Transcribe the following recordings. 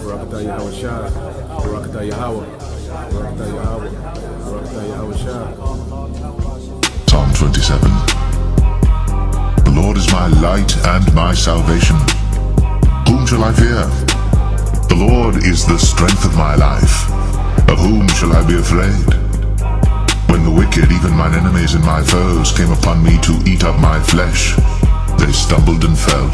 Barakatah Yahweh Shai. Barakatah Yahweh. Barakatah Yahweh. Barakatah Yahweh Shai. Psalm 27. The Lord is my light and my salvation. Whom shall I fear? The Lord is the strength of my life. Of whom shall I be afraid? When the wicked, even mine enemies and my foes, came upon me to eat up my flesh, they stumbled and fell.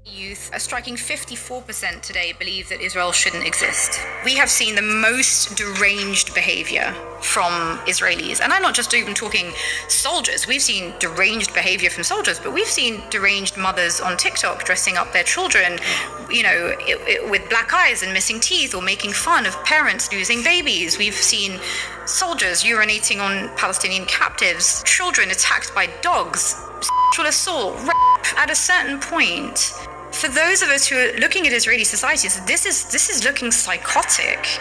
Youth, a striking 54% today believe that Israel shouldn't exist. We have seen the most deranged behavior from Israelis. And I'm not just even talking soldiers. We've seen deranged behavior from soldiers, but we've seen deranged mothers on TikTok dressing up their children, with black eyes and missing teeth, or making fun of parents losing babies. We've seen soldiers urinating on Palestinian captives, children attacked by dogs, sexual assault, rape. At a certain point, for those of us who are looking at Israeli society, this is looking psychotic.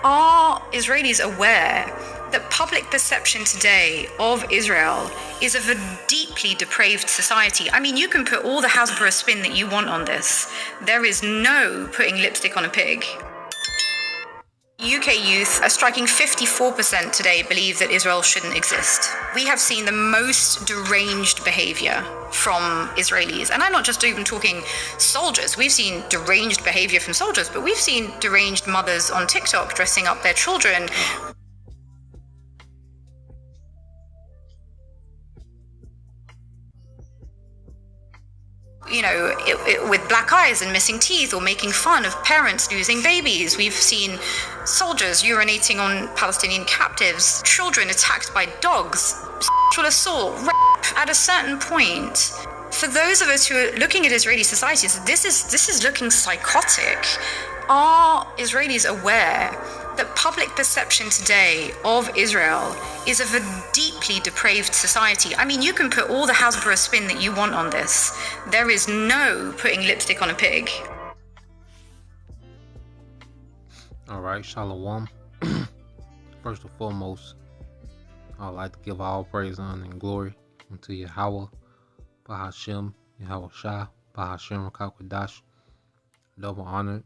Are Israelis aware that public perception today of Israel is of a deeply depraved society? I mean, you can put all the Hasbro spin that you want on this. There is no putting lipstick on a pig. UK youth, a striking 54% today believe that Israel shouldn't exist. We have seen the most deranged behavior from Israelis. And I'm not just even talking soldiers. We've seen deranged behavior from soldiers, but we've seen deranged mothers on TikTok dressing up their children. With black eyes and missing teeth, or making fun of parents losing babies. We've seen soldiers urinating on Palestinian captives, children attacked by dogs, sexual assault, rape. At a certain point, for those of us who are looking at Israeli society, this is looking psychotic. Are Israelis aware that public perception today of Israel is of a deeply depraved society? I mean, you can put all the Hasbro spin that you want on this. There is no putting lipstick on a pig. All right, Shalom. First and foremost, I'd like to give all praise, honor, and glory unto Yahweh, Bahashem, Yahweh Shai, Bahashem, Kakwadash. Double honored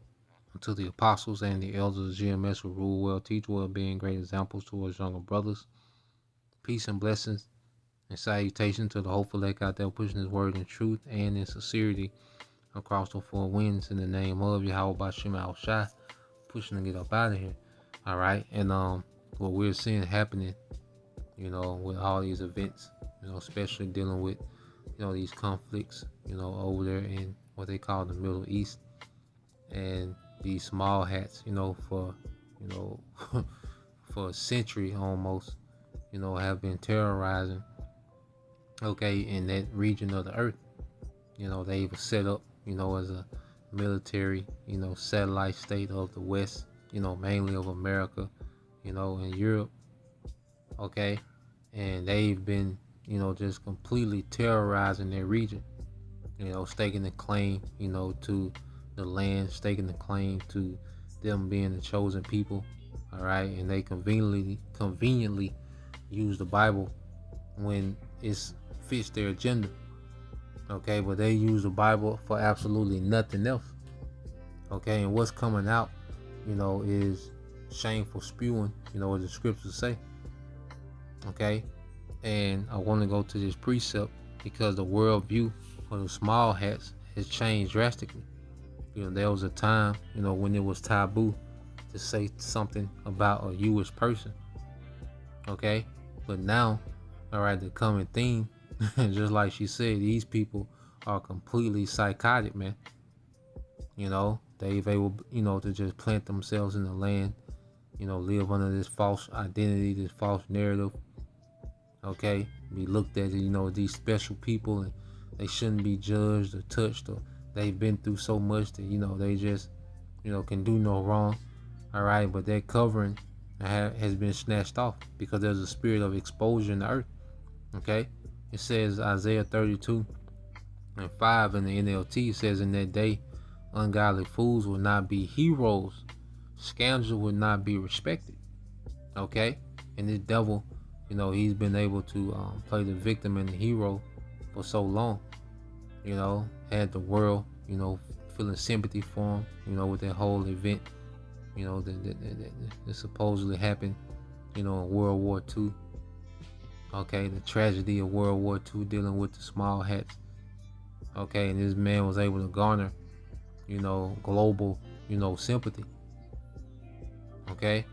unto the apostles and the elders of GMS who rule well, teach well, being great examples towards younger brothers. Peace and blessings and salutation to the hopeful elect out there pushing his word in truth and in sincerity across the four winds in the name of Yahweh Bashem Al Shai, pushing to get up out of here. All right, and what we're seeing happening, with all these events, especially dealing with, these conflicts, over there in what they call the Middle East, and these small hats, for for a century almost, have been terrorizing, in that region of the earth. They were set up, as a military, satellite state of the West, mainly of America, and Europe, and they've been, just completely terrorizing their region, staking the claim, to the land, staking the claim to them being the chosen people. All right, and they conveniently use the Bible when it fits their agenda. But they use the Bible for absolutely nothing else. And what's coming out, is shameful spewing, as the scriptures say. And I want to go to this precept because the worldview for the small hats has changed drastically. There was a time, when it was taboo to say something about a Jewish person. But now, all right, the common theme, just like she said, these people are completely psychotic, man. They've able, to just plant themselves in the land, live under this false identity, this false narrative. Be looked at as, these special people, and they shouldn't be judged or touched, or they've been through so much that, they just, can do no wrong. All right. But their covering has been snatched off because there's a spirit of exposure in the earth. It says Isaiah 32:5 in the NLT says, in that day, ungodly fools will not be heroes. Scoundrels will not be respected. And this devil, he's been able to play the victim and the hero for so long. You know, had the world, you know, feeling sympathy for him, you know, with that whole event, you know, that supposedly happened, you know, in World War II. Okay, the tragedy of World War II, dealing with the small hats. Okay, and this man was able to garner, you know, global, you know, sympathy. Okay,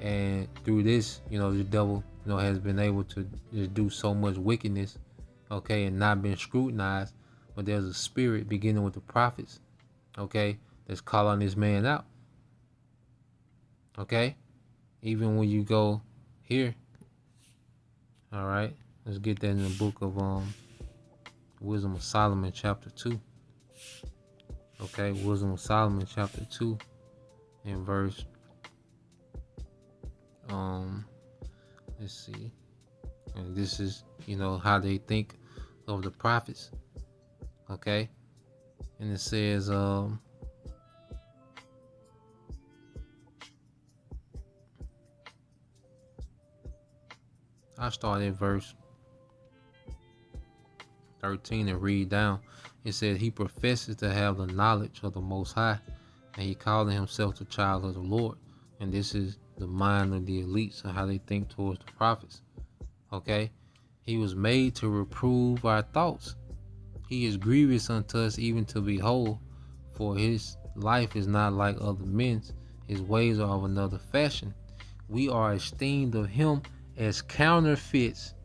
and through this, you know, the devil, you know, has been able to just do so much wickedness, okay, and not been scrutinized. But there's a spirit beginning with the prophets, okay, that's calling this man out. Okay, even when you go here, all right, let's get that in the book of Wisdom of Solomon chapter 2. Okay, Wisdom of Solomon chapter 2 and verse let's see, and this is, you know, how they think of the prophets. Okay, and it says I start at verse 13 and read down. It said, he professes to have the knowledge of the Most High, and he called himself the child of the Lord. And this is the mind of the elites and how they think towards the prophets. Okay, he was made to reprove our thoughts. He is grievous unto us even to behold, for his life is not like other men's. His ways are of another fashion. We are esteemed of him as counterfeits.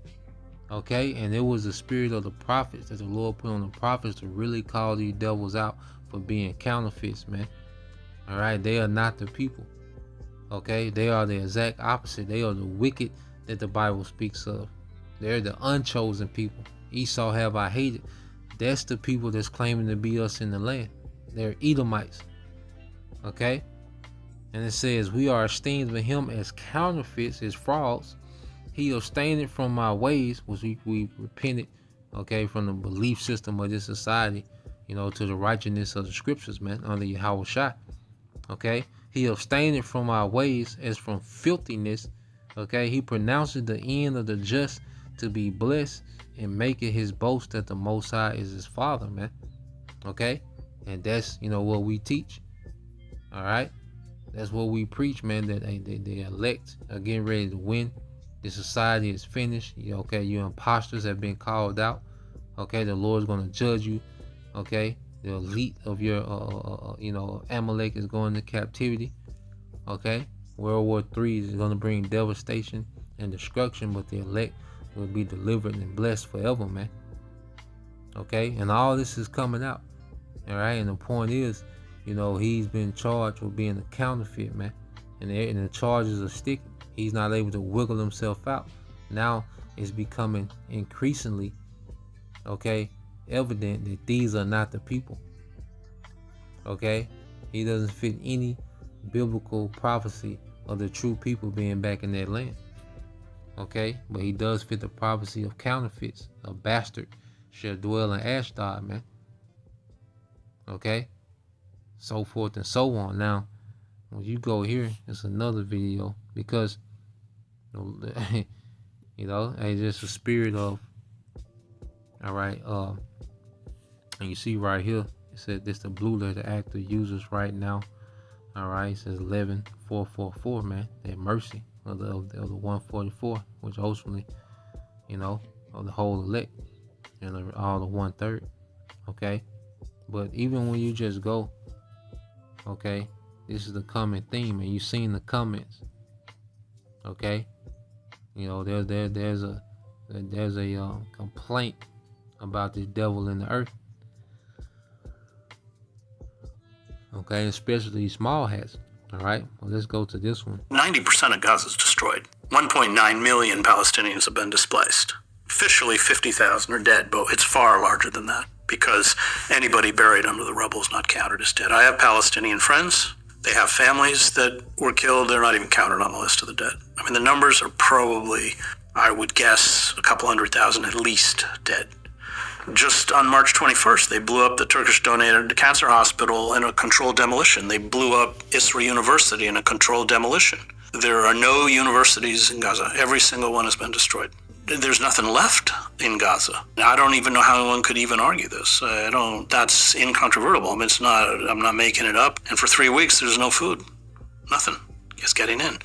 Okay, and it was the spirit of the prophets that the Lord put on the prophets to really call these devils out for being counterfeits, man. All right, they are not the people. Okay, they are the exact opposite. They are the wicked that the Bible speaks of. They're the unchosen people. Esau have I hated. That's the people that's claiming to be us in the land. They're Edomites. Okay, and it says, we are esteemed of him as counterfeits, as frauds. He abstained from my ways, which we repented, okay, from the belief system of this society, you know, to the righteousness of the scriptures, man, under Yahweh Shai. Okay, he abstained from our ways as from filthiness. Okay, he pronounces the end of the just to be blessed and making his boast that the Most High is his father, man. Okay, and that's, you know, what we teach. All right, that's what we preach, man, that the elect are getting ready to win. The society is finished. Okay, your imposters have been called out. Okay, the Lord's going to judge you. Okay, the elite of your you know, Amalek is going into captivity. Okay, World War III is going to bring devastation and destruction, but the elect will be delivered and blessed forever, man. Okay, and all this is coming out. All right, and the point is, you know, he's been charged with being a counterfeit, man, and the charges are sticking. He's not able to wiggle himself out. Now it's becoming increasingly, okay, evident that these are not the people. Okay, he doesn't fit any biblical prophecy of the true people being back in that land. Okay, but he does fit the prophecy of counterfeits. A bastard shall dwell in Ashdod, man. Okay, so forth and so on. Now, when you go here, it's another video, because you know, it's just a spirit of, all right, and you see right here, it said this the blue letter actor uses right now. All right, it says 11444, man, that mercy of the 144, which ultimately, you know, of the whole elect and all the 1/3. Okay, but even when you just go, okay, this is the common theme, and you've seen the comments. Okay, you know, there's a complaint about this devil in the earth. Okay, especially small hats. All right, well, let's go to this one. 90% of Gaza is destroyed. 1.9 million Palestinians have been displaced. Officially 50,000 are dead, but it's far larger than that, because anybody buried under the rubble is not counted as dead. I have Palestinian friends. They have families that were killed. They're not even counted on the list of the dead. I mean, the numbers are probably, I would guess, a couple 100,000 at least dead. Just on March 21st, they blew up the Turkish-donated cancer hospital in a controlled demolition. They blew up Isra University in a controlled demolition. There are no universities in Gaza. Every single one has been destroyed. there's nothing left in Gaza. I don't even know how one could even argue this. That's incontrovertible. I mean, I'm not making it up. And for 3 weeks, there's no food. Nothing. Just getting in.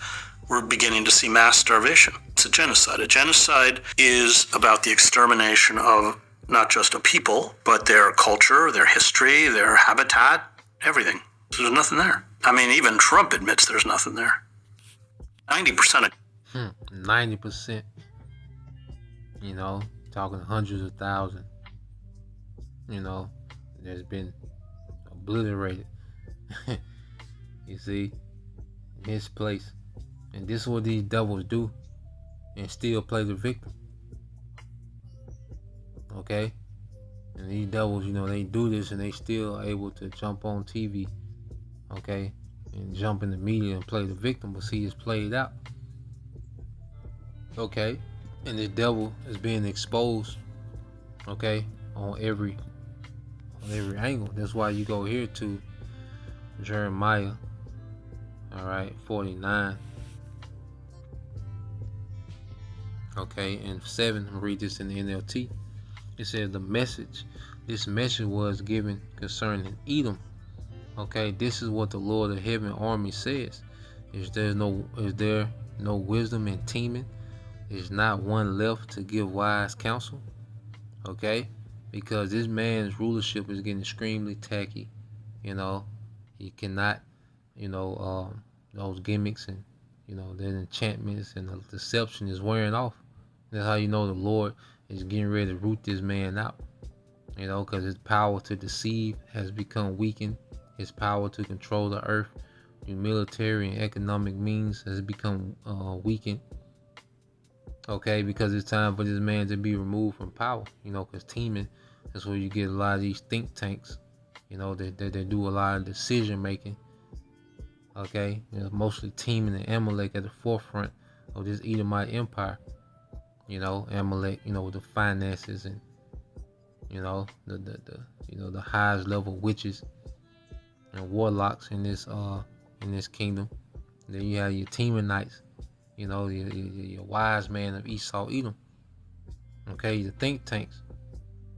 We're beginning to see mass starvation. It's a genocide. A genocide is about the extermination of not just a people, but their culture, their history, their habitat, everything. So there's nothing there. I mean, even Trump admits there's nothing there. 90% of 90%. Talking hundreds of thousands. That's been obliterated. You see, misplaced. And this is what these devils do, and still play the victim. Okay? And these devils, they do this and they still able to jump on TV, okay, and jump in the media and play the victim, but see, it's played out. Okay? And the devil is being exposed, okay, on every angle. That's why you go here to Jeremiah, all right, 49. Okay, and 7, read this in the NLT. It says this message was given concerning Edom. Okay, this is what the Lord of Heaven army says. Is there no wisdom in Teman? Is not one left to give wise counsel? Okay, because this man's rulership is getting extremely tacky. He cannot, those gimmicks and the enchantments and the deception is wearing off. That's how the Lord is getting ready to root this man out. Because his power to deceive has become weakened. His power to control the earth through military and economic means has become weakened. Okay, because it's time for this man to be removed from power. Because Teman, that's where you get a lot of these think tanks. They do a lot of decision making. Okay, mostly Teman and Amalek at the forefront of this Edomite empire. Amalek, with the finances and the highest level witches and warlocks in this kingdom. Then you have your Temanites, your wise man of Esau, Edom. Okay, your think tanks.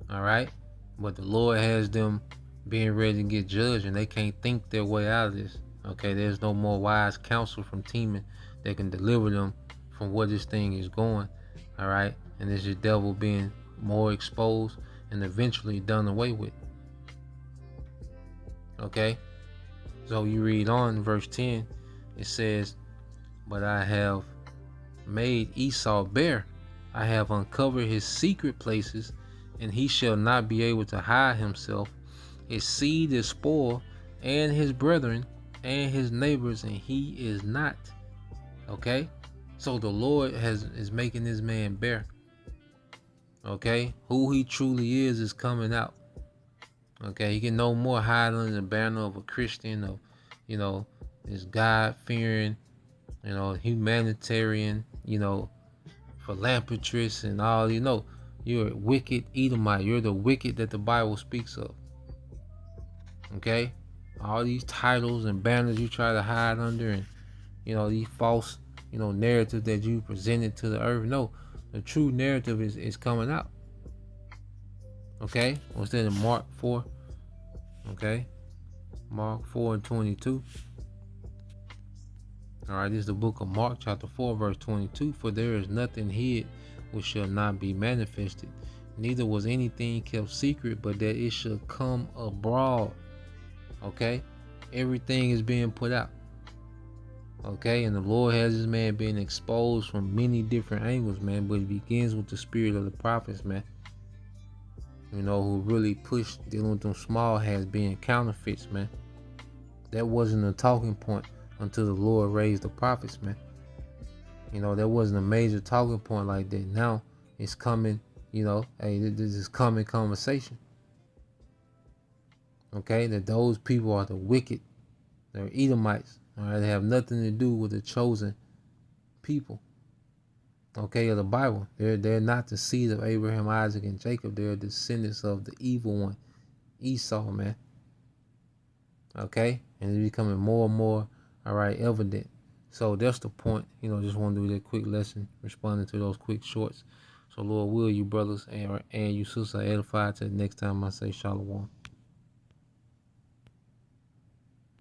All right, but the Lord has them being ready to get judged, and they can't think their way out of this. Okay, there's no more wise counsel from Teman that can deliver them from where this thing is going. All right, and this is the devil being more exposed and eventually done away with. Okay, so you read on verse 10. It says, "But I have made Esau bare. I have uncovered his secret places, and he shall not be able to hide himself. His seed is spoiled, and his brethren, and his neighbors, and he is not." Okay, so the Lord is making this man bare. Okay, who he truly is coming out. Okay, he can no more hide under the banner of a Christian, of this God-fearing, humanitarian, philanthropist and all. You're a wicked Edomite. You're the wicked that the Bible speaks of. Okay, all these titles and banners you try to hide under, and these false narrative that you presented to the earth. No, the true narrative is coming out. Okay, what's that in Mark 4? Okay, Mark 4:22. All right, this is the book of Mark, chapter 4, verse 22. "For there is nothing hid which shall not be manifested, neither was anything kept secret, but that it shall come abroad." Okay, everything is being put out. Okay, and the Lord has this man being exposed from many different angles, man. But it begins with the spirit of the prophets, man. Who really push dealing with them small hats being counterfeits, man. That wasn't a talking point until the Lord raised the prophets, man. That wasn't a major talking point like that. Now it's coming, hey, this is coming conversation. Okay, that those people are the wicked. They're Edomites. All right, they have nothing to do with the chosen people. Okay, of the Bible. They're not the seed of Abraham, Isaac, and Jacob. They're descendants of the evil one, Esau, man. Okay, and it's becoming more and more, all right, evident So that's the point. Just want to do that quick lesson, responding to those quick shorts. So Lord will you brothers and you sisters are edified till the next time I say Shalom.